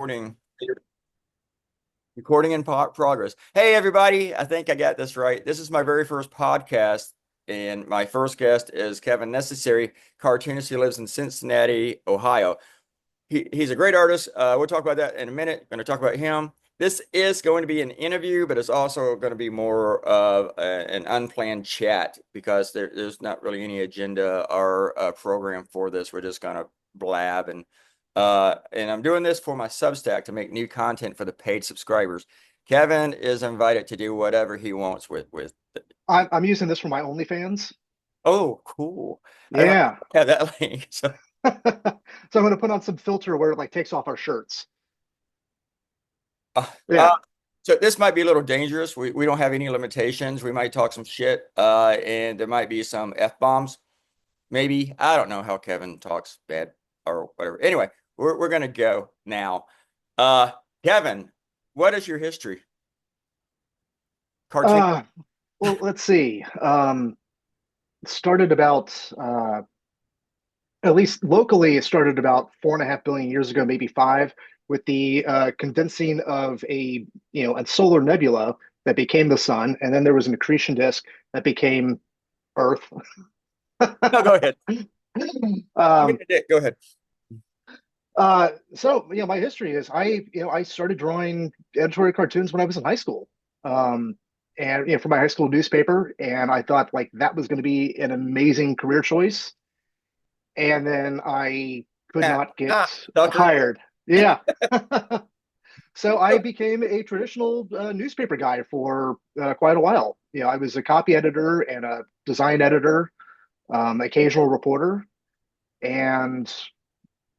Recording, recording in progress. Hey, everybody. I think I got this right. This is my very first podcast, and my first guest is Kevin Necessary, cartoonist who lives in Cincinnati, Ohio. He's a great artist. We'll talk about that in a minute. Going to talk about him. This is going to be an interview, but it's also going to be more of an unplanned chat because there's not really any agenda or program for this. We're just going to blab and I'm doing this for my Substack to make new content for the paid subscribers. Kevin is invited to do whatever he wants with. I'm using this for my OnlyFans. Oh, cool! I don't Yeah. have that link. So, So I'm going to put on some filter where it like takes off our shirts. uh, uh, Yeah. so this might be a little dangerous. We don't have any limitations. We might talk some shit, and there might be some F-bombs. Maybe I don't know how Kevin talks bad or whatever. Anyway, we're gonna go now. Uh, Kevin, what is your history? Cartoon. Uh, well, let's see. It started about at least locally, it started about 4.5 billion years ago, maybe five, with the condensing of a solar nebula that became the sun, and then there was an accretion disk that became Earth. No, go ahead. I'm Um, gonna go ahead. so my history is I started drawing editorial cartoons when I was in high school, um, and for my high school newspaper, and I thought like that was going to be an amazing career choice, and then I could Ah, not get sucker. hired. Yeah, so I became a traditional newspaper guy for quite a while. I was a copy editor and a design editor, occasional reporter, and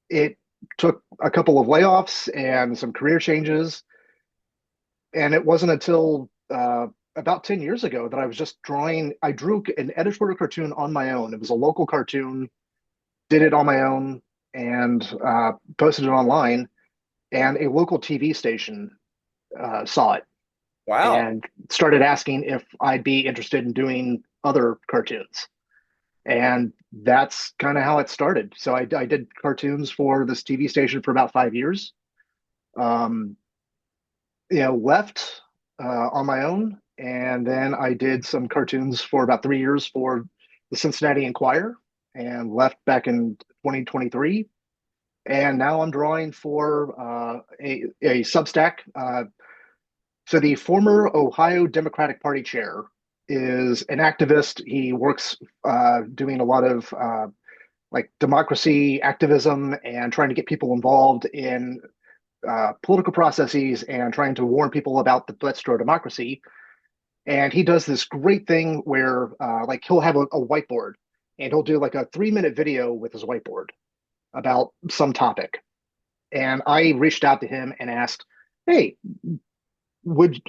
it took a couple of layoffs and some career changes. And it wasn't until about 10 years ago that I was just drawing. I drew an editorial cartoon on my own. It was a local cartoon, did it on my own, and posted it online. And a local TV station saw it Wow. and started asking if I'd be interested in doing other cartoons. And that's kind of how it started. So I did cartoons for this TV station for about 5 years. Um, left on my own, and then I did some cartoons for about 3 years for the Cincinnati Enquirer, and left back in 2023. And now I'm drawing for a Substack. So the former Ohio Democratic Party chair is an activist. He works doing a lot of like democracy activism and trying to get people involved in political processes and trying to warn people about the threats to our democracy. And he does this great thing where, like, he'll have a whiteboard and he'll do like a 3 minute video with his whiteboard about some topic. And I reached out to him and asked, "Hey, what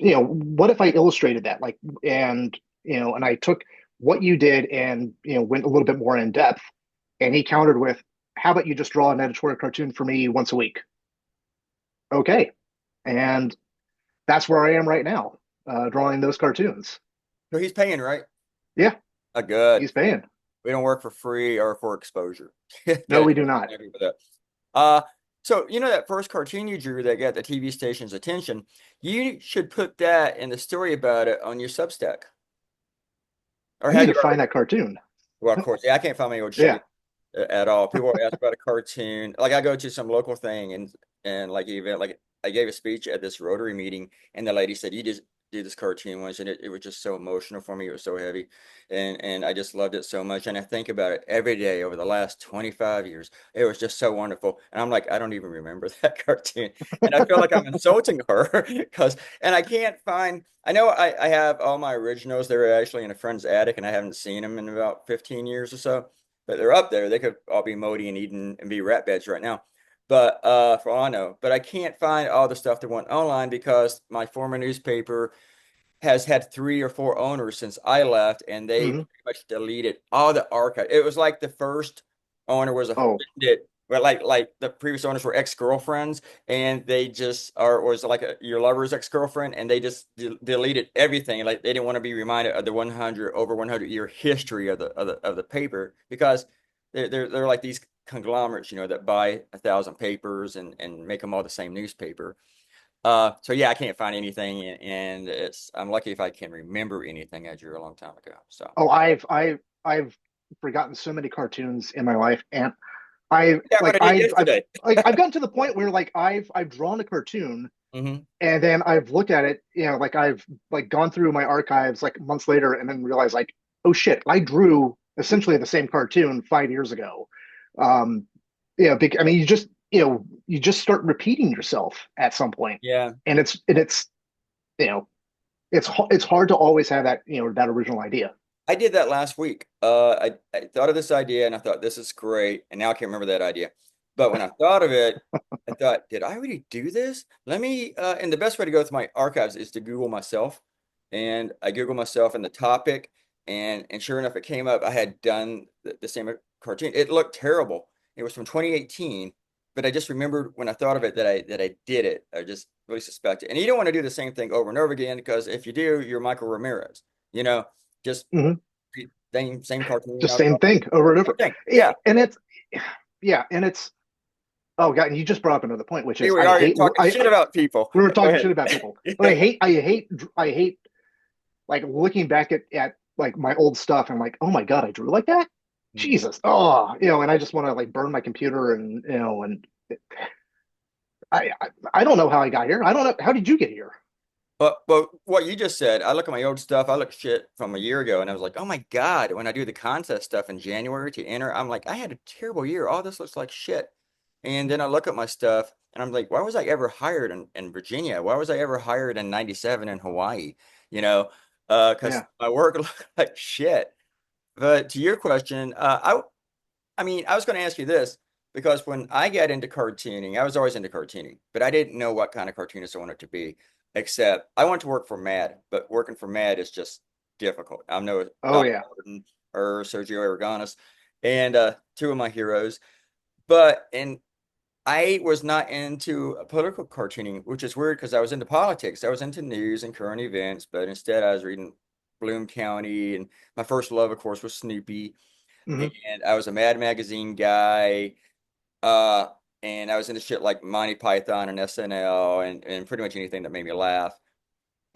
if I illustrated that? Like, and I took what you did and went a little bit more in depth." And he countered with, "How about you just draw an editorial cartoon for me once a week?" Okay, and that's where I am right now, drawing those cartoons. So he's paying, right? Yeah, Good. he's paying. We don't work for free or for exposure. No, Got we do not. happy with that. Uh, so that first cartoon you drew that got the TV station's attention, you should put that in the story about it on your Substack. Or I need had to you find already? that cartoon. Well, of course, yeah, I can't find my old Yeah. shit at all. People ask about a cartoon. Like I go to some local thing and like event, like I gave a speech at this Rotary meeting, and the lady said, "You just do this cartoon once," and it was just so emotional for me. It was so heavy, and I just loved it so much. And I think about it every day over the last 25 years. It was just so wonderful. And I'm like, I don't even remember that cartoon, and I feel like I'm insulting her because, and I can't find. I know I have all my originals. They're actually in a friend's attic, and I haven't seen them in about 15 years or so. But they're up there. They could all be moldy and eaten and be rat beds right now. But for all I know, but I can't find all the stuff that went online because my former newspaper has had 3 or 4 owners since I left, and they Hmm. pretty much deleted all the archive. It was like the first owner was Oh, offended, but like the previous owners were ex-girlfriends, and they just or was like your lover's ex-girlfriend, and they just deleted everything. Like they didn't want to be reminded of the 100 over 100 year history of the paper because they're like these. conglomerates, that buy 1,000 papers and make them all the same newspaper. So yeah, I can't find anything, and I'm lucky if I can remember anything I drew a long time ago. So Oh, I've forgotten so many cartoons in my life, and I yeah, what like I did yesterday. I've gotten to the point where like I've drawn a cartoon Hmm. and then I've looked at it, like I've like gone through my archives like months later and then realized like, oh shit, I drew essentially the same cartoon 5 years ago. Um, I mean, you just start repeating yourself at some point, Yeah, and it's you know it's hard to always have that that original idea. I did that last week. I thought of this idea and I thought this is great, and now I can't remember that idea. But when I thought of it, I thought, did I already do this? Let me. And the best way to go through my archives is to Google myself, and I Google myself and the topic, and sure enough, it came up. I had done the same cartoon. It looked terrible. It was from 2018, but I just remembered when I thought of it that I did it. I just really suspect it. And you don't want to do the same thing over and over again because if you do, you're Michael Ramirez. You know, just Mhm. same cartoon. Just same thing over and over. Same thing. Yeah, Yeah. and it's yeah, and it's oh god, and you just brought up another point, which is Here we are talking shit I about people. we were Go talking ahead. shit about people, but Yeah. I hate like looking back at like my old stuff and like, oh my god, I drew like that. Mhm. Jesus, oh, and I just want to like burn my computer and and I don't know how I got here. I don't know how did you get here. But what you just said, I look at my old stuff. I look shit from a year ago, and I was like, oh my God. When I do the contest stuff in January to enter, I'm like, I had a terrible year. All this looks like shit. And then I look at my stuff, and I'm like, why was I ever hired in Virginia? Why was I ever hired in '97 in Hawaii? You know, because Yeah. my work looked like shit. But to your question, I mean, I was going to ask you this because when I got into cartooning, I was always into cartooning, but I didn't know what kind of cartoonist I wanted to be, except I wanted to work for Mad, but working for Mad is just difficult. I'm no Oh Don yeah. Martin or Sergio Aragonis, and two of my heroes. And I was not into political cartooning, which is weird because I was into politics. I was into news and current events, but instead I was reading Bloom County, and my first love, of course, was Snoopy, Hmm. and I was a Mad Magazine guy. Uh, and I was into shit like Monty Python and SNL and pretty much anything that made me laugh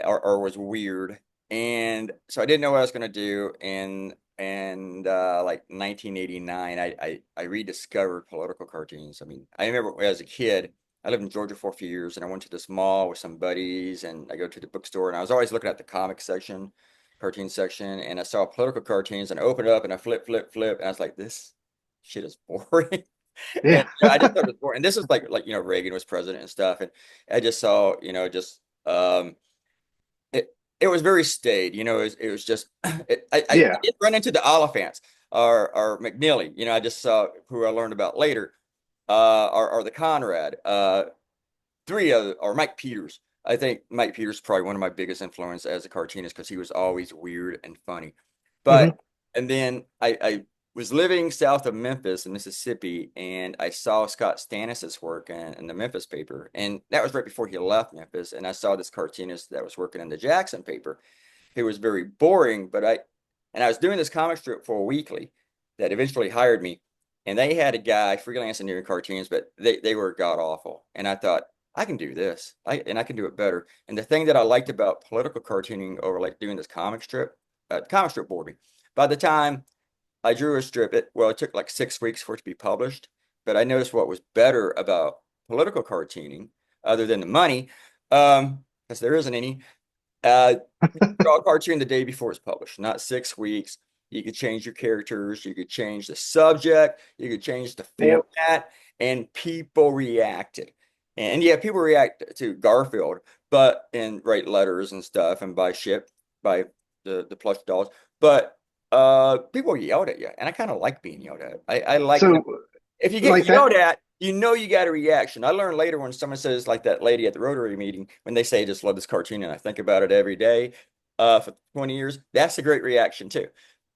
or was weird. And so I didn't know what I was gonna do. And like 1989, I rediscovered political cartoons. I mean, I remember as a kid, I lived in Georgia for a few years, and I went to this mall with some buddies, and I go to the bookstore, and I was always looking at the comic section, cartoon section, and I saw political cartoons, and I opened it up, and I flip, and I was like, this shit is boring. And Yeah. I just thought it was boring. And this was like Reagan was president and stuff, and I just saw just it it was very staid. It was just I Yeah. didn't run into the Oliphants or McNeely. I just saw who I learned about later, or the Conrad, three other or Mike Peters. I think Mike Peters is probably one of my biggest influence as a cartoonist because he was always weird and funny. Hmm. But and then I was living south of Memphis in Mississippi, and I saw Scott Stannis's work in the Memphis paper, and that was right before he left Memphis. And I saw this cartoonist that was working in the Jackson paper, who was very boring, but I was doing this comic strip for a weekly that eventually hired me, and they had a guy freelancing doing cartoons, but they were god awful, and I thought, I can do this. I can do it better. And the thing that I liked about political cartooning over like doing this comic strip bored me. By the time I drew a strip, it took like 6 weeks for it to be published. But I noticed what was better about political cartooning, other than the money, because there isn't any. Uh, Draw a cartoon the day before it's published, not 6 weeks. You could change your characters, you could change the subject, you could change the Yep. format, and people reacted. And yeah, people react to Garfield, but and write letters and stuff and buy shit, buy the plush dolls. But people yelled at you, and I kind of like being yelled at. I like So if you get like that. yelled at, you got a reaction. I learned later when someone says, like that lady at the Rotary meeting, when they say, I just love this cartoon and I think about it every day for 20 years, that's a great reaction too.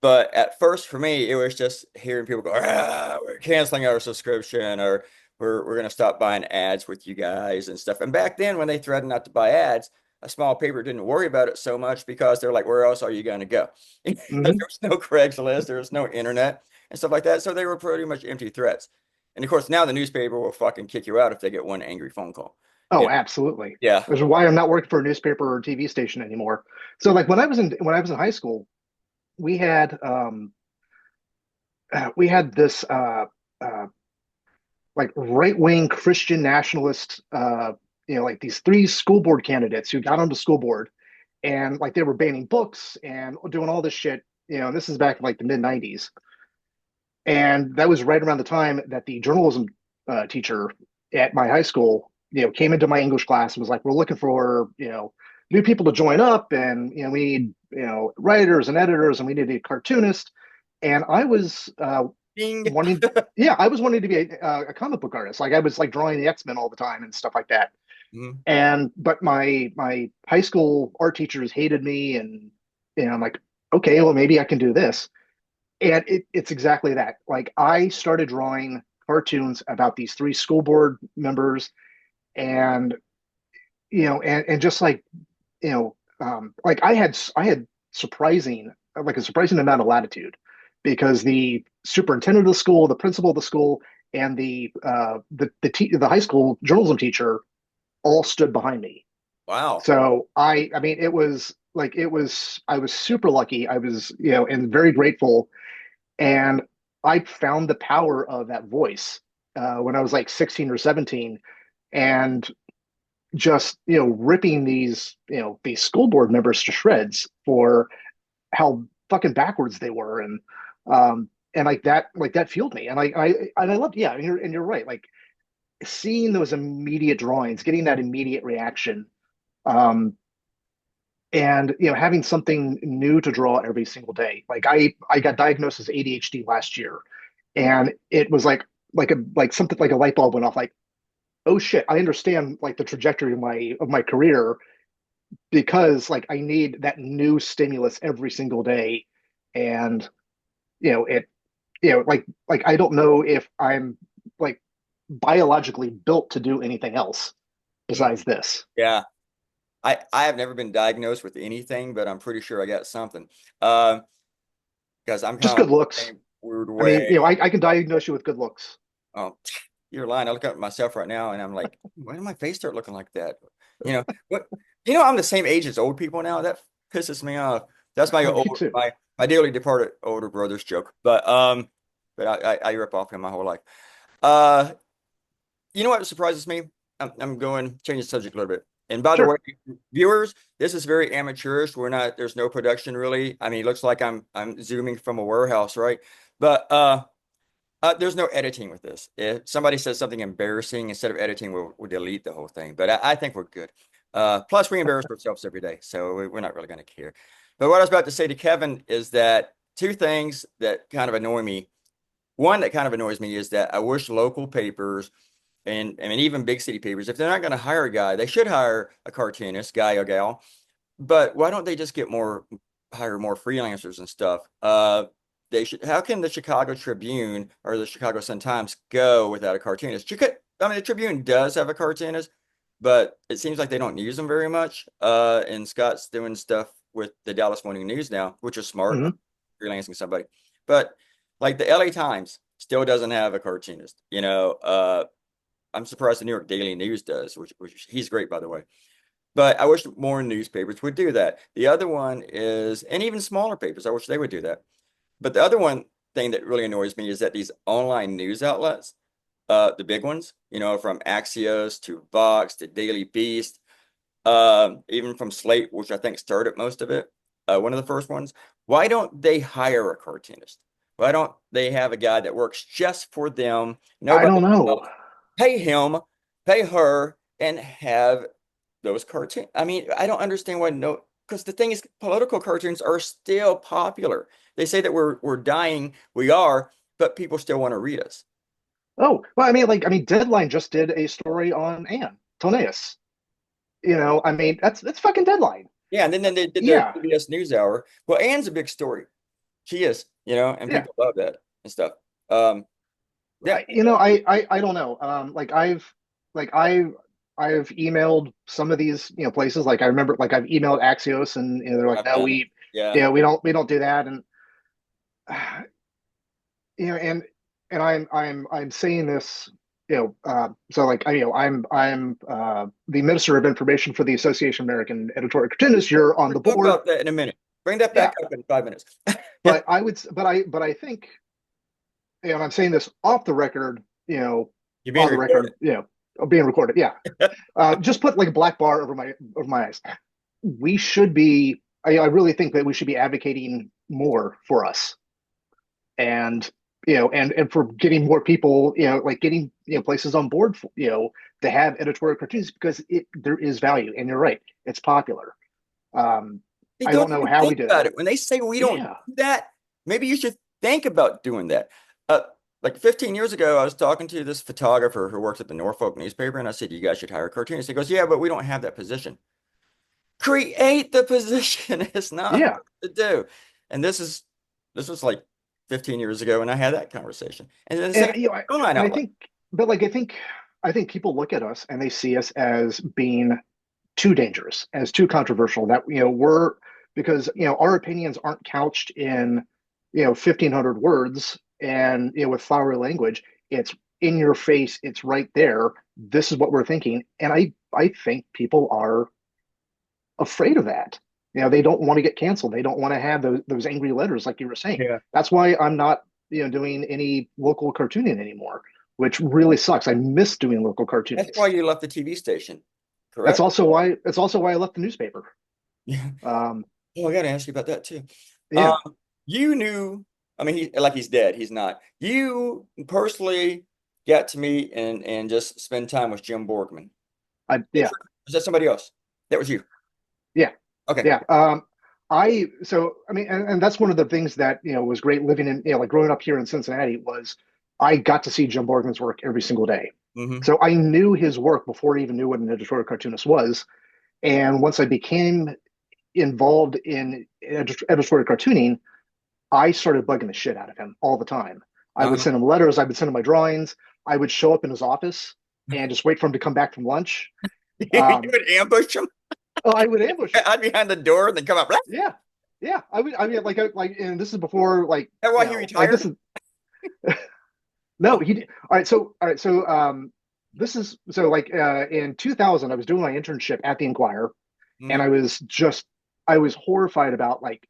But at first, for me, it was just hearing people go, we're canceling our subscription, or we're going to stop buying ads with you guys and stuff. And back then, when they threatened not to buy ads, a small paper didn't worry about it so much because they're like, where else are you going to go? There Mhm. was no Craigslist, there was no internet and stuff like that. So they were pretty much empty threats. And of course, now the newspaper will fucking kick you out if they get one angry phone call. Yeah. Oh, absolutely. Yeah. Which is why I'm not working for a newspaper or TV station anymore. So like when I was in high school, we had we had this uh, like right wing Christian nationalist like these three school board candidates who got on the school board and like they were banning books and doing all this shit. And this is back in like the mid '90s, and that was right around the time that the journalism teacher at my high school, came into my English class and was like, "We're looking for new people to join up, and we need writers and editors, and we need a cartoonist." And I was Ding. wanting, yeah, I was wanting to be a comic book artist. Like I was like drawing the X-Men all the time and stuff like that. Mhm. And but my high school art teachers hated me, and I'm like, okay, well maybe I can do this. And it's exactly that. Like I started drawing cartoons about these three school board members, and and just like like I had a surprising amount of latitude because the superintendent of the school, the principal of the school, and the high school journalism teacher all stood behind me. Wow. So I mean it was I was super lucky. I was and very grateful, and I found the power of that voice when I was like 16 or 17, and just ripping these school board members to shreds for how fucking backwards they were, and like that fueled me, and I loved, yeah, and you're right, like seeing those immediate drawings, getting that immediate reaction, um, and having something new to draw every single day. Like I got diagnosed as ADHD last year, and it was like something like a light bulb went off. Like, oh shit, I understand like the trajectory of my career, because like I need that new stimulus every single day, and it like I don't know if I'm like biologically built to do anything else Mhm. besides this. Yeah. I have never been diagnosed with anything, but I'm pretty sure I got something. Um, because I'm kind Just of like good the looks. same weird I mean, way. I can diagnose you with good looks. Oh, you're lying. I look at myself right now and I'm like, why did my face start looking like that? You know, what I'm the same age as old people now. That pisses me off. That's my Me old too. my dearly departed older brother's joke. But I rip off him my whole life. Uh you know what surprises me? I'm going change the subject a little bit. And by the way, Sure. viewers, this is very amateurish. There's no production really. I mean, it looks like I'm zooming from a warehouse, right? But there's no editing with this. If somebody says something embarrassing, instead of editing, we'll delete the whole thing. But I think we're good. Plus, we embarrass ourselves every day, so we're not really going to care. But what I was about to say to Kevin is that two things that kind of annoy me. One that kind of annoys me is that I wish local papers and I mean even big city papers, if they're not going to hire a guy, they should hire a cartoonist, guy or gal. But why don't they just hire more freelancers and stuff? They should. How can the Chicago Tribune or the Chicago Sun-Times go without a cartoonist? I mean, the Tribune does have a cartoonist, but it seems like they don't use them very much. And Scott's doing stuff with the Dallas Morning News now, which is smart, Hmm. freelancing somebody. But like the LA Times still doesn't have a cartoonist. I'm surprised the New York Daily News does, which he's great, by the way. But I wish more newspapers would do that. The other one is, and even smaller papers, I wish they would do that. But the other one thing that really annoys me is that these online news outlets, the big ones, from Axios to Vox to Daily Beast, even from Slate, which I think started most of it, one of the first ones, why don't they hire a cartoonist? Why don't they have a guy that works just for them, I don't nobody know. else, pay him, pay her, and have those cartoons? I mean, I don't understand why no, because the thing is, political cartoons are still popular. They say that we're dying, we are, but people still want to read us. Oh, well, I mean, Deadline just did a story on Anne Toneus. I mean, that's fucking Deadline. Yeah, and then they did the Yeah, PBS NewsHour. Well, Anne's a big story. She is, and yeah. people love that and stuff. Um, yeah, I don't know. Like I've emailed some of these places. Like I remember, like I've emailed Axios, and they're like, I've no, done it. we Yeah. we don't do that, and you know, and and I'm saying this, so like I'm the Minister of Information for the Association of American Editorial Cartoonists. You're on We'll the talk board. about that in a minute. Bring that back Yeah, up in 5 minutes. Yeah, but I would, but I think, and I'm saying this off the record, you're being on the recorded. record, being recorded. Yeah, just put like a black bar over my eyes. We should be. I really think that we should be advocating more for us, and and for getting more people, like getting places on board, for, to have editorial cartoons because there is value, and you're right, it's popular. Um, They I don't don't know even how we think do about that. it. When they say we don't Yeah, do that, maybe you should think about doing that. Uh, like 15 years ago, I was talking to this photographer who works at the Norfolk newspaper, and I said, "You guys should hire cartoonists." He goes, "Yeah, but we don't have that position." Create the position. It's not yeah. hard to do. And this was like 15 years ago, and I had that conversation. And then the And same thing going on and I outlet. think, but like I think people look at us and they see us as being too dangerous, as too controversial. That we're because our opinions aren't couched in 1,500 words and with flowery language. It's in your face. It's right there. This is what we're thinking, and I think people are afraid of that. They don't want to get canceled. They don't want to have those angry letters, like you were saying. Yeah. That's why I'm not, doing any local cartooning anymore, which really sucks. I miss doing local That's why cartoons. you left the TV station, That's correct? also why it's also why I left the newspaper. Yeah. Um, Oh, I got to ask you about that too. Um, yeah, you knew, I mean, he's dead. He's not. You personally got to meet and just spend time with Jim Borgman. yeah, Was that somebody else? That was you. yeah, Okay. yeah. I mean, and that's one of the things that was great living in like growing up here in Cincinnati was I got to see Jim Borgman's work every single day. Hmm. So I knew his work before I even knew what an editorial cartoonist was. And once I became involved in editorial cartooning, I started bugging the shit out of him all the time. I would Uh-huh. send him letters, I would send him my drawings, I would show up in his office and just wait for him to come back from lunch. You Um, would ambush him. oh, I would ambush him. I'd behind the door and then come up. Yeah, yeah. I would. I mean, like, and this is before, like, That why he like this retired? is no. He did. All right. So, this is so like in 2000, I was doing my internship at the Inquirer, and Hmm. I was horrified about like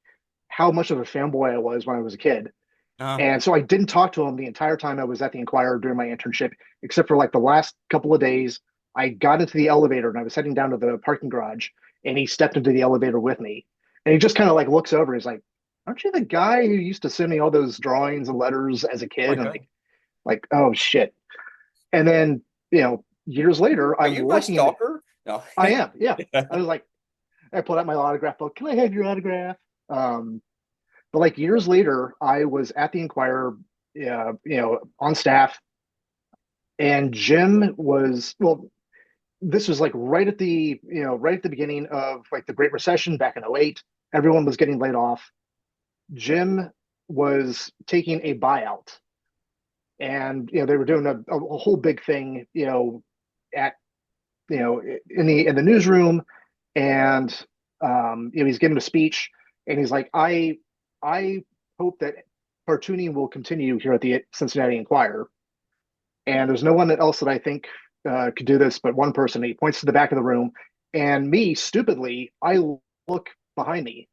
how much of a fanboy I was when I was a kid. Uh, And so I didn't talk to him the entire time I was at the Inquirer during my internship, except for like the last couple of days. I got into the elevator and I was heading down to the parking garage, and he stepped into the elevator with me. And he just kind of like looks over. He's like, "Aren't you the guy who used to send me all those drawings and letters as a my kid?" And God. oh shit. And then, years later, Are I'm you my looking. stalker? No. I am, yeah. I was like, I pulled out my autograph book. Can I have your autograph? Um, but like years later, I was at the Inquirer, on staff, and Jim was well. This was like right at the beginning of like the Great Recession back in '08. Everyone was getting laid off. Jim was taking a buyout, and they were doing a whole big thing, at in the newsroom, and he's giving a speech, and he's like, I hope that cartooning will continue here at the Cincinnati Enquirer. And there's no one else that I think could do this but one person. He points to the back of the room, and me, stupidly, I look behind me,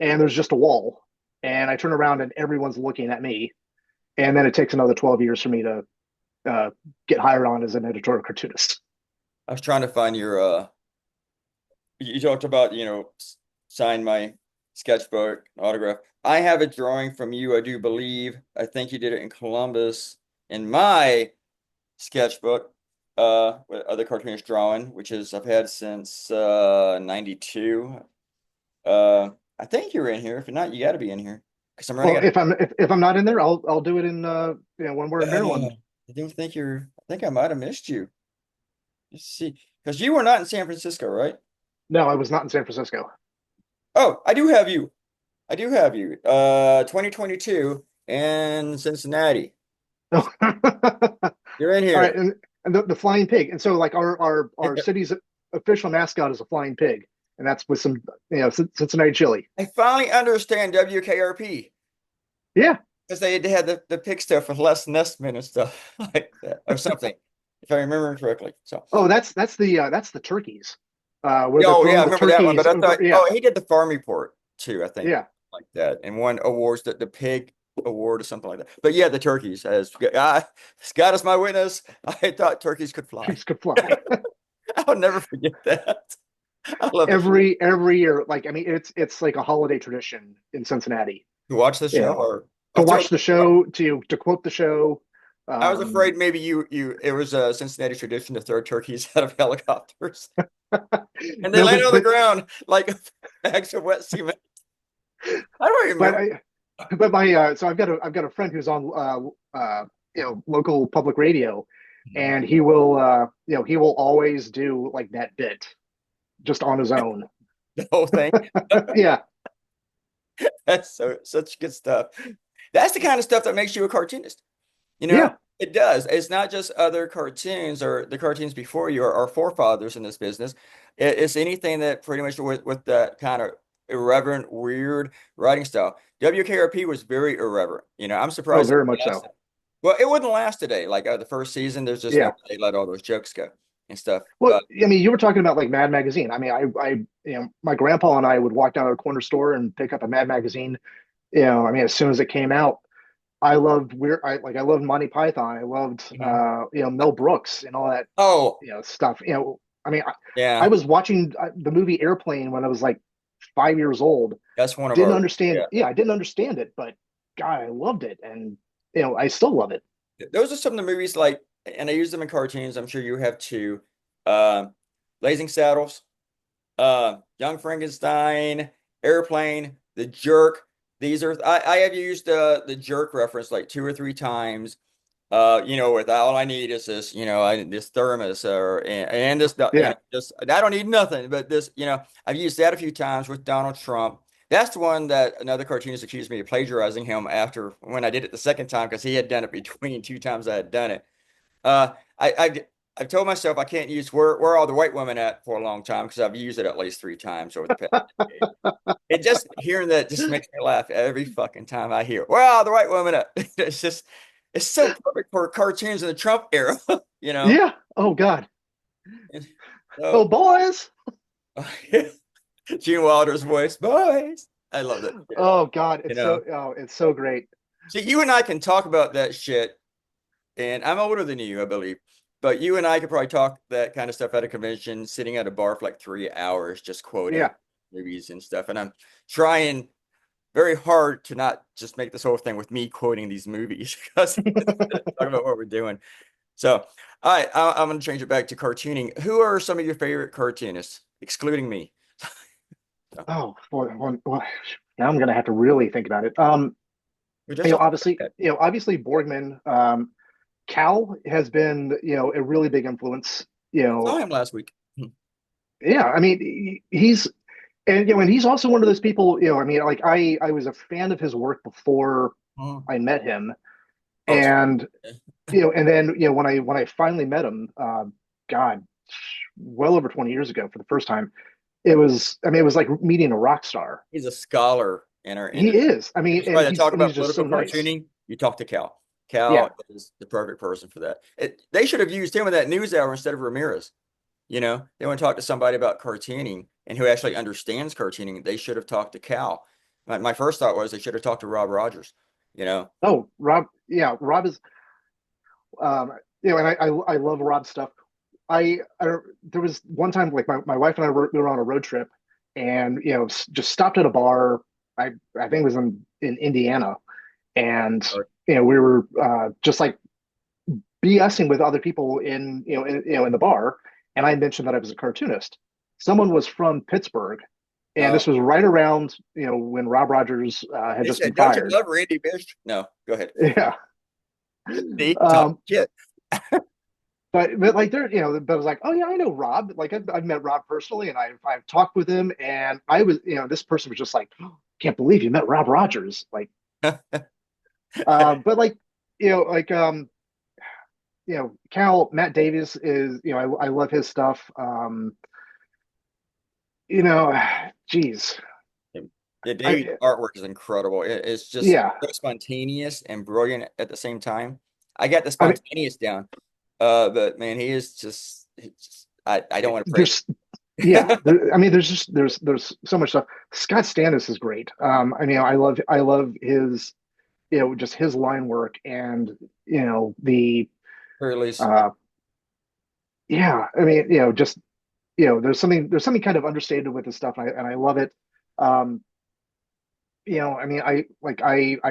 and there's just a wall. And I turn around, and everyone's looking at me. And then it takes another 12 years for me to uh, get hired on as an editorial cartoonist. I was trying to find your you talked about, sign my sketchbook autograph. I have a drawing from you, I do believe. I think you did it in Columbus in my sketchbook, with other cartoonist drawing, which is I've had since 92. I think you're in here. If you're not, you gotta be in here. Because I'm running Well, out of if I'm not in there, I'll do it in when we're in uh, Maryland. I don't think I think I might have missed you. Let's see. Because you were not in San Francisco, right? No, I was not in San Francisco. Oh, I do have you. I do have you. 2022 in Cincinnati. All You're in right, here. and the flying pig, and so like our city's official mascot is a flying pig, and that's with some Cincinnati chili. I finally understand WKRP. Yeah, because they had the pig stuff with Les Nestman and stuff like that, or something, if I remember correctly. So, Oh, that's the turkeys, where they're oh yeah, throwing I the remember that one. But turkeys I over. thought, Yeah, oh, he did the Farm Report too, I think, yeah, like that, and won awards, the pig award or something like that. But yeah, the turkeys, God is my witness, I thought turkeys could fly. turkeys could fly. I'll never forget that. I love the show. Every year. Like I mean, it's like a holiday tradition in Cincinnati. You watch the You show, know, or to I'll throw. watch the show, to quote the show. I was Um, afraid maybe it was a Cincinnati tradition to throw turkeys out of helicopters, and they no, land on the ground like bags of wet cement. I don't but remember. I, but my so I've got a friend who's on local public radio, and he will always do like that bit just on his own. The whole thing. Yeah, That's such good stuff. That's the kind of stuff that makes you a cartoonist. You know, yeah. it does. It's not just other cartoons or the cartoons before you or our forefathers in this business. It's anything that pretty much with that kind of irreverent, weird writing style. WKRP was very irreverent. I'm Oh, surprised it very much so. lasted. Well, it wouldn't last today. Like the first season, there's just no Yeah. way they let all those jokes go and stuff. Well, I mean, you were talking about like Mad Magazine. I mean, my grandpa and I would walk down to a corner store and pick up a Mad Magazine. I mean, as soon as it came out, I loved Monty Python. I loved, Mhm. Mel Brooks and all that, Oh, stuff. I mean, I yeah, was watching the movie Airplane when I was like 5 years old. that's one of Didn't our. understand. Yeah. Yeah, I didn't understand it, but God, I loved it, and I still love it. Those are some of the movies like, and I use them in cartoons. I'm sure you have too. Uh, Blazing Saddles, Young Frankenstein, Airplane, The Jerk. These are I have used the Jerk reference like two or three times. With all I need is this, this thermos or and this, Yeah. just I don't need nothing but this. I've used that a few times with Donald Trump. That's the one that another cartoonist accused me of plagiarizing him after when I did it the second time because he had done it between two times I had done it. Uh, I've told myself I can't use where are all the white women at for a long time because I've used it at least three times over the past decade. It just hearing that just makes me laugh every fucking time I hear, where are the white women at? It's so perfect for cartoons in the you era, you know? Yeah. Oh God. And Oh so, boys. Gene Wilder's voice, boys. I love that shit, Oh God. you know? It's so great. See, you and I can talk about that shit, and I'm older than you, I believe. But you and I could probably talk that kind of stuff at a convention, sitting at a bar for like 3 hours, just quoting Yeah. movies and stuff. And I'm trying very hard to not just make this whole thing with me quoting these movies because talk about what we're doing. So, all right, I'm going to change it back to cartooning. Who are some of your favorite cartoonists, excluding me? So, Oh, boy, now I'm gonna have to really think about it. we're just off the Obviously Borgman, Cal has been, a really big influence. saw him last week. Yeah, I mean, he's and he's also one of those people. I mean, like I was a fan of his work before Oh, I met him, oh, and and then when I finally met him, God, well over 20 years ago for the first time, it was like meeting a rock star. he's a scholar in our He industry. is. I If mean, you're and trying to talk he's about just political so nice. cartooning, you talk to Cal. Yeah. Cal is the perfect person for that. They should have used him in that news hour instead of Ramirez. They want to talk to somebody about cartooning and who actually understands cartooning. They should have talked to Cal. My first thought was they should have talked to Rob Rogers. You know, Oh, Rob. Yeah, Rob is. Um, and I love Rob's stuff. I there was one time like my wife and I we were on a road trip, and just stopped at a bar. I think it was in Indiana, and or we were just like BSing with other people in the bar, and I mentioned that I was a cartoonist. Someone was from Pittsburgh, and uh, this was right around when Rob Rogers had they just been said, "Don't you fired. love Randy Bish?" No, go ahead. Yeah. See, talk Um, shit. but like there, but I was like, oh yeah, I know Rob. Like I've met Rob personally, and I've talked with him, and I was, this person was just like, oh, can't believe you met Rob Rogers. Like, but like, like, Cal Matt Davies is, I love his stuff. You know, geez, Yeah, Davy's I artwork is incredible. It's just yeah, so spontaneous and brilliant at the same time. I got the I mean, spontaneous down, but man, I don't want to praise. there's yeah, I mean, there's so much stuff. Scott Stannis is great. I mean, I love his just his line work and the Or at least, uh yeah, I mean, just there's something kind of understated with his stuff, and I love it. Um, I mean, I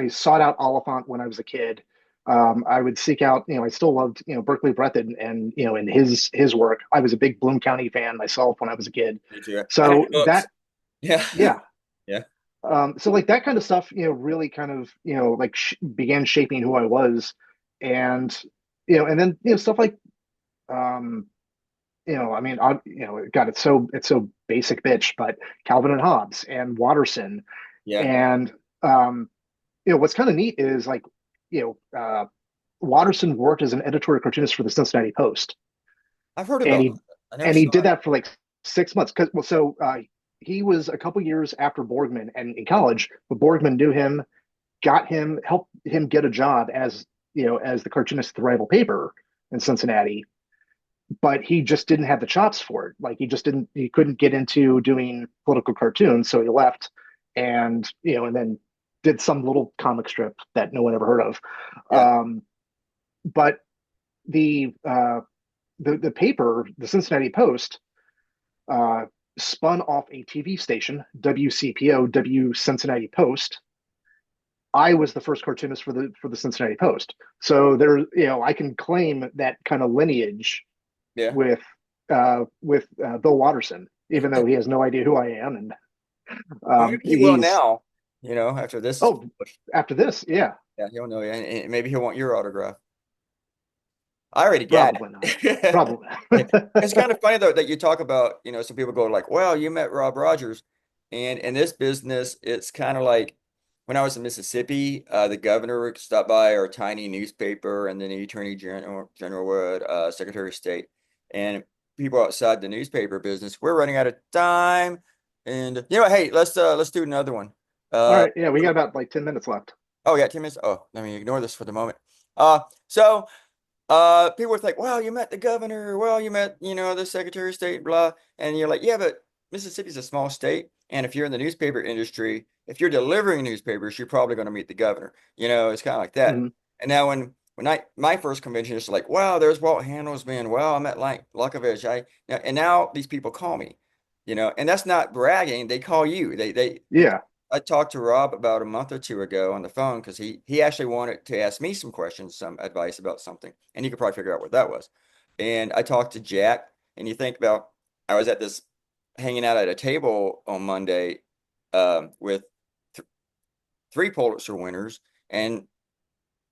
sought out Oliphant when I was a kid. I would seek out, I still loved, Berkeley Breath and and his work. I was a big Bloom County fan myself when I was a kid. me too. I have So books. that, Yeah, yeah. yeah, So like that kind of stuff, really kind of, like began shaping who I was. And, and then, stuff like, um, I mean, God, it's so basic bitch, but Calvin and Hobbes and Watterson yeah. and, um, what's kind of neat is like, Watterson worked as an editorial cartoonist for the Cincinnati Post, I've heard and about that. I never he saw did it. that for like 6 months. Because well, so he was a couple years after Borgman and in college, but Borgman knew him, helped him get a job as as the cartoonist at the rival paper in Cincinnati. But he just didn't have the chops for it. Like he couldn't get into doing political cartoons, so he left, and and then did some little comic strip that no one ever heard of. Yeah. But the the paper, the Cincinnati Post, uh, spun off a TV station, WCPO, W Cincinnati Post. I was the first cartoonist for the Cincinnati Post, so there, I can claim that kind of lineage Yeah. with Bill Watterson, even though he has no idea who I am, and Well, maybe he will he's now, after this is oh published. after this, yeah, Yeah, he'll know. And maybe he'll want your autograph. I already got probably not, it. probably Yeah. not. It's kind of funny though that you talk about, some people go like, well, you met Rob Rogers. And in this business, it's kind of like when I was in Mississippi, the governor stopped by our tiny newspaper, and then the General would, Secretary of State, and people outside the newspaper business, we're running out of time. And hey, let's do another one. All Uh right, yeah, we got about like 10 minutes left. oh, yeah, 10 minutes. Oh, let me ignore this for the moment. So people would think, well, you met the governor, well, you met, the Secretary of State, blah. And you're like, yeah, but Mississippi's a small state. And if you're in the newspaper industry, if you're delivering newspapers, you're probably going to meet the governor. It's kind of like that. Hmm. And now when my first convention is like, wow, there's Walt Handelsman. Well, I met like Lukovich. And now these people call me, and that's not bragging. They call you. Yeah. I talked to Rob about a month or two ago on the phone because he actually wanted to ask me some questions, some advice about something, and he could probably figure out what that was. And I talked to Jack, and you think about I was at this hanging out at a table on Monday with th three Pulitzer winners, and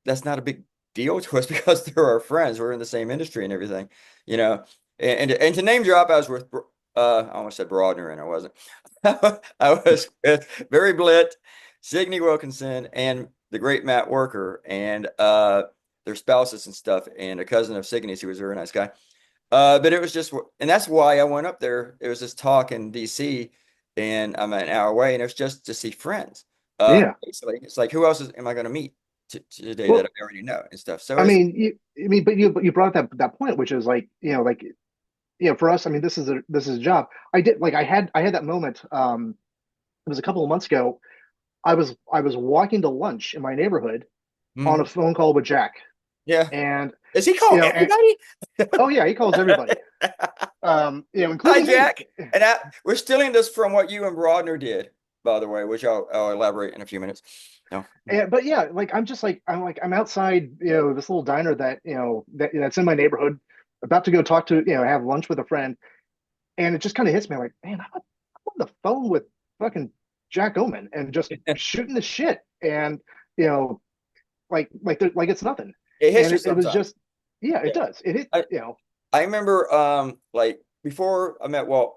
that's not a big deal to us because they're our friends. We're in the same industry and everything, you know. And to name drop, I was with I almost said Broadner, and I wasn't. I was with Barry Blitt, Signe Wilkinson, and the great Matt Worker, and their spouses and stuff, and a cousin of Signe's who was a very nice guy. But it was just, and that's why I went up there. It was this talk in DC, and I'm an hour away, and it was just to see friends. Yeah. Basically, it's like, who else am I going to meet today that Well, I already know and stuff? So I it's, mean, but you brought up that point, which is like, for us, I mean, this is a job. I had that moment. It was a couple of months ago. I was walking to lunch in my neighborhood on a mhm. phone call with Jack, Yeah. and Does he call and everybody? oh yeah, he calls everybody, Hi, including me. Jack. And we're stealing this from what you and Broadner did, by the way, which I'll elaborate in a few minutes. No. But yeah, like I'm outside, this little diner that that's in my neighborhood, about to go talk to have lunch with a friend, and it just kind of hits me like, man, I'm on the phone with fucking Jack Oman and just shooting the shit, and you know, like it's nothing, It hits and you it was sometimes. just yeah, it Yeah. does. It hit I, I remember like before I met Walt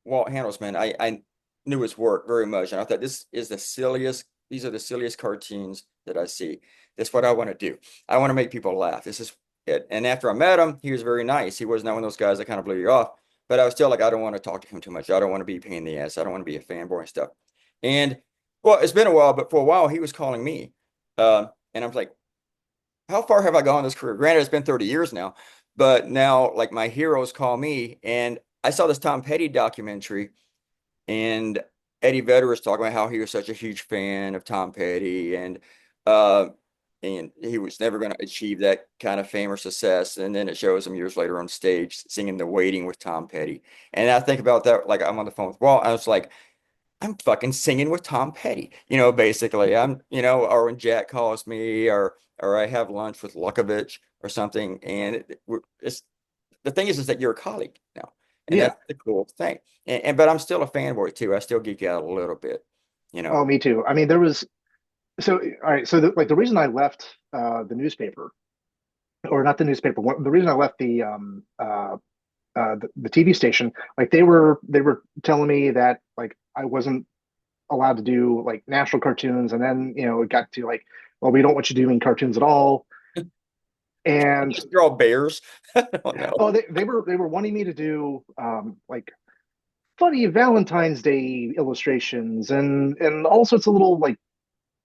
Handelsman, I knew his work very much. And I thought these are the silliest cartoons that I see. That's what I want to do. I want to make people laugh. This is it. And after I met him, he was very nice. He was not one of those guys that kind of blew you off. But I was still like, I don't want to talk to him too much. I don't want to be a pain in the ass. I don't want to be a fanboy and stuff. And Well, it's been a while, but for a while he was calling me. And I'm like, how far have I gone in this career? Granted, it's been 30 years now, but now like my heroes call me. And I saw this Tom Petty documentary, and Eddie Vedder was talking about how he was such a huge fan of Tom Petty, uh and he was never going to achieve that kind of fame or success. And then it shows him years later on stage singing The Waiting with Tom Petty. And I think about that, like I'm on the phone with Walt, I was like, I'm fucking singing with Tom Petty, basically. Or when Jack calls me, or I have lunch with Lukovich or something, and it's the thing is that you're a colleague now, and Yeah. that's the cool thing. And but I'm still a fanboy too. I still geek out a little bit, you know. Oh, me too. I mean, there was so all right. So the reason I left the newspaper, or not the newspaper, the reason I left the TV station, like they were telling me that like I wasn't allowed to do like national cartoons, and then it got to like, well, we don't want you doing cartoons at all. And Just draw bears. I don't know. oh, they were wanting me to do like funny Valentine's Day illustrations and all sorts of little like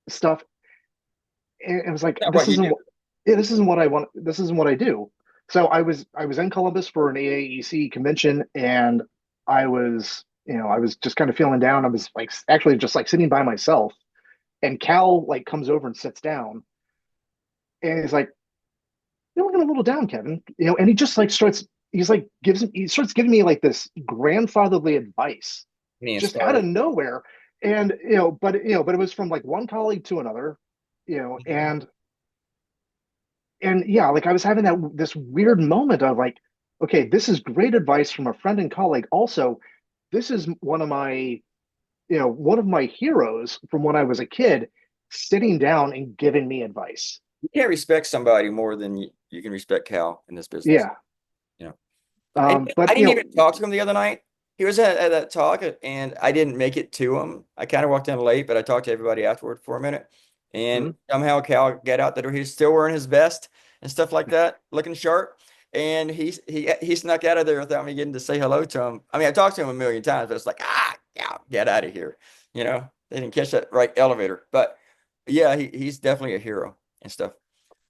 stuff. And it was like, Not what you do. yeah, this isn't what I want. This isn't what I do. So I was in Columbus for an AAEC convention, and I was just kind of feeling down. I was like actually just like sitting by myself, and Cal like comes over and sits down, and he's like, "You're looking a little down, Kevin," and he just like starts. He starts giving me like this grandfatherly advice, Me just out of inspired. nowhere. And but it was from like one colleague to another, you know, Mhm. and and yeah, like I was having this weird moment of like, okay, this is great advice from a friend and colleague. Also, this is one of my heroes from when I was a kid, sitting down and giving me advice. You can't respect somebody more than you can respect Cal in this business, Yeah. you know. And I But didn't even talk to him the other night. He was at that talk, and I didn't make it to him. I kind of walked in late, but I talked to everybody afterward for a minute. And mhm. somehow Cal got out the door. He's still wearing his vest and stuff like that, looking sharp. And he snuck out of there without me getting to say hello to him. I mean, I talked to him a million times, but it's like, Cal, get out of here. They didn't catch that right elevator. But yeah, he's definitely a hero and stuff.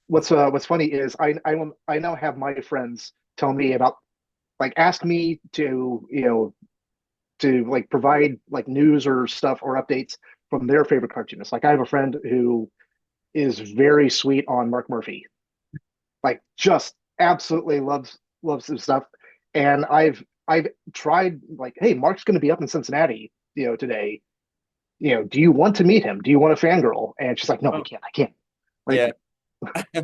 What's funny is I now have my friends tell me about, like, ask me to like provide like news or stuff or updates from their favorite cartoonists. Like I have a friend who is very sweet on Mark Murphy, like just absolutely loves his stuff. And I've tried, like, hey, Mark's going to be up in Cincinnati, today. Do you want to meet him? Do you want a fangirl? And she's like, no, I Oh, can't. I can't. Like, yeah.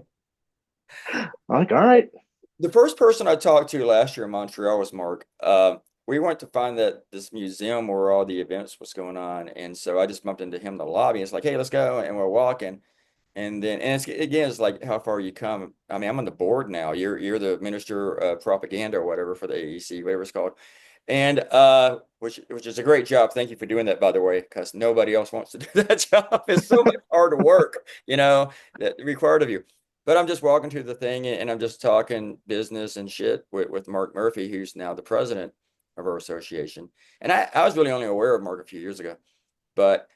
I'm like, all right. The first person I talked to last year in Montreal was Mark. We went to find this museum where all the events was going on, and so I just bumped into him in the lobby. It's like, hey, let's go, and we're walking, it's like how far you come. I mean, I'm on the board now. You're the minister of propaganda or whatever for the AEC, whatever it's called, and which is a great job. Thank you for doing that, by the way, because nobody else wants to do that job. It's so much hard work, that required of you. But I'm just walking through the thing, and I'm just talking business and shit with Mark Murphy, who's now the president of our association. And I was really only aware of Mark a few years ago, but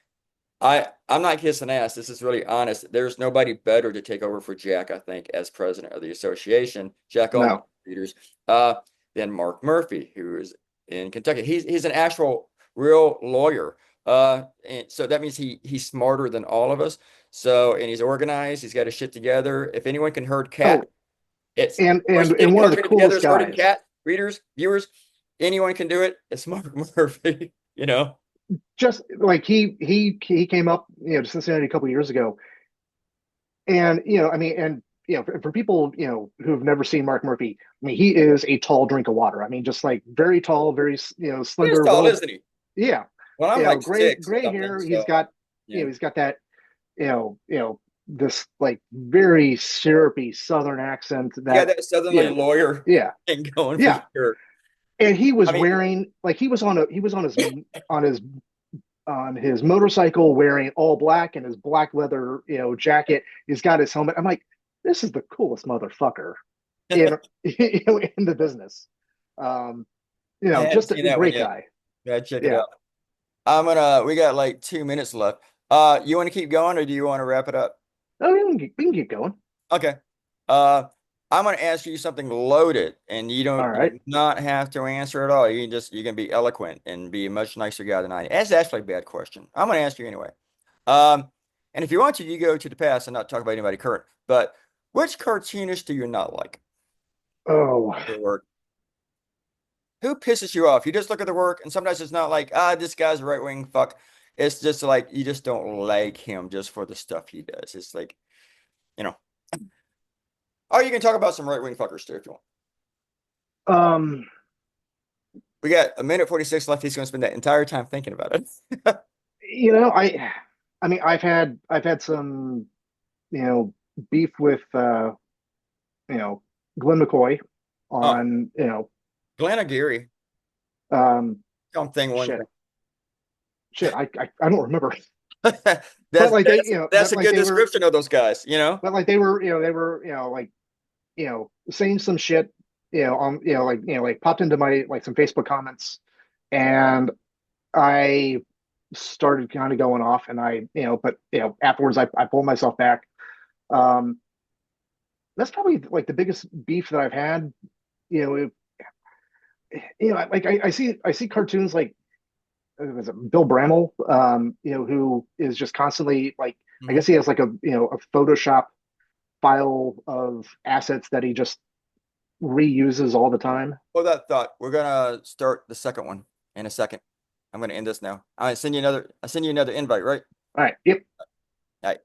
I'm not kissing ass. This is really honest. There's nobody better to take over for Jack, I think, as president of the association, Jack Oldman No. readers, than Mark Murphy, who is in Kentucky. He's an actual real lawyer. And so that means he's smarter than all of us. So, and he's organized. He's got his shit together. If anyone can herd cat, Oh, it's and the and person and getting one of the herded together coolest is herding guys. cat readers, viewers. Anyone can do it. It's Mark Murphy, Just like he came up, to Cincinnati a couple of years ago, and I mean, and for people who've never seen Mark Murphy, I mean, he is a tall drink of water. I mean, just like very tall, very He's slender, tall, well, isn't he? yeah, Well, I'm like gray six gray something, hair. He's so got yeah. he's got that this like very syrupy Southern accent You got that that southerly yeah lawyer yeah thing going for yeah. sure. And he I was mean, wearing, like, on his on his motorcycle wearing all black and his black leather, jacket. He's got his helmet. I'm like, this is the coolest motherfucker in in the business. Um, I haven't just seen a that one great yet. guy. Gotta check it Yeah. out. We got like 2 minutes left. You want to keep going or do you want to wrap it up? Oh, we can keep going. Okay. Uh, I'm going to ask you something loaded, and All you right. do not have to answer at all. You can be eloquent and be a much nicer guy than I am. That's actually a bad question. I'm going to ask you anyway. Um, and if you want to, you go to the past and not talk about anybody current. But which cartoonist do you not like? Oh, Their work. Who pisses you off? You just look at the work, and sometimes it's not like, this guy's a right wing fuck. It's just like you just don't like him just for the stuff he does. It's like, you know. Or you can talk about some right wing fuckers too if you want. um, We got a minute 46 left. He's going to spend that entire time thinking about it. you know, I mean, I've had some, you know, beef with, you know, Glenn McCoy Oh, on, Glenn or Geary. um, Something one shit, thing. shit, I don't remember, That's but like they, that's a good description of those guys, you know? but like they were, like, saying some shit, like popped into my like some Facebook comments, and I started kind of going off, and but afterwards I pulled myself back. Um, that's probably like the biggest beef that I've had. You know, like I see cartoons like was it Bill Bramall, who is just constantly like, I Mhm. guess he has like a Photoshop file of assets that he just reuses all the time. Hold that thought. We're gonna start the second one in a second. I'm gonna end this now. I send you another invite, right? All right, yep. All right.